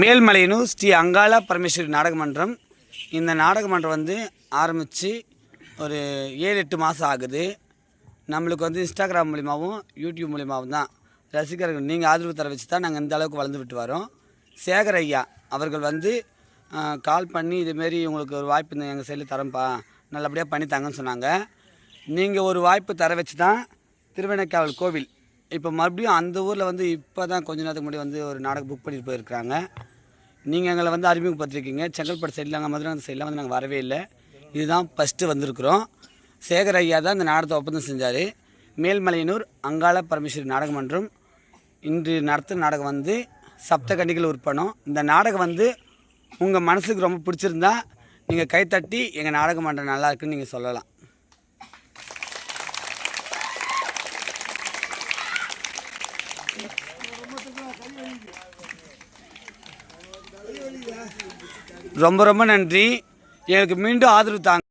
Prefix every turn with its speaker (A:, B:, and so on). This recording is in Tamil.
A: மேல்மலையனூர் ஸ்ரீ அங்காள பரமேஸ்வரி நாடக மன்றம். இந்த நாடக மன்றம் வந்து ஆரம்பித்து ஒரு 7-8 மாதம் ஆகுது. நம்மளுக்கு வந்து இன்ஸ்டாகிராம் மூலிமாவும் யூடியூப் மூலிமாவும் தான் ரசிகர்கள் நீங்கள் ஆதரவு தர வச்சு தான் நாங்கள் இந்த அளவுக்கு வளர்ந்துவிட்டு வரோம். சேகர் ஐயா அவர்கள் வந்து கால் பண்ணி இதுமாரி உங்களுக்கு ஒரு வாய்ப்பு இந்த எங்கள் சைடில் தரேன்ப்பா, நல்லபடியாக பண்ணித்தாங்கன்னு சொன்னாங்க. நீங்கள் ஒரு வாய்ப்பு தர வச்சு தான் திருவேனைக்காவல் கோவில் இப்போ மறுபடியும் அந்த ஊரில் வந்து இப்போ தான் கொஞ்ச நேரத்துக்கு முன்னாடி வந்து ஒரு நாடகம் புக் பண்ணிட்டு போயிருக்கிறாங்க. நீங்கள் எங்களை வந்து அறிமுகப்படுத்திருக்கீங்க. செங்கல்பட்டு சைடில் அங்கே மதுரை அந்த சைடில் வந்து நாங்கள் வரவே இல்லை. இதுதான் ஃபஸ்ட்டு வந்திருக்கிறோம். சேகர் ஐயா தான் இந்த நாடகத்தை ஒப்பந்தம் செஞ்சார். மேல்மலையனூர் அங்காள பரமேஸ்வரி நாடக மன்றம் இன்று நடத்துகிற நாடகம் வந்து சப்தகன்னிகள் உற்பணம். இந்த நாடகம் வந்து உங்கள் மனசுக்கு ரொம்ப பிடிச்சிருந்தா நீங்கள் கைத்தட்டி எங்கள் நாடக மன்றம் நல்லா இருக்குன்னு நீங்கள் சொல்லலாம். ரொம்ப ரொம்ப நன்றி. எனக்கு மீண்டும் ஆதரவு தாங்க.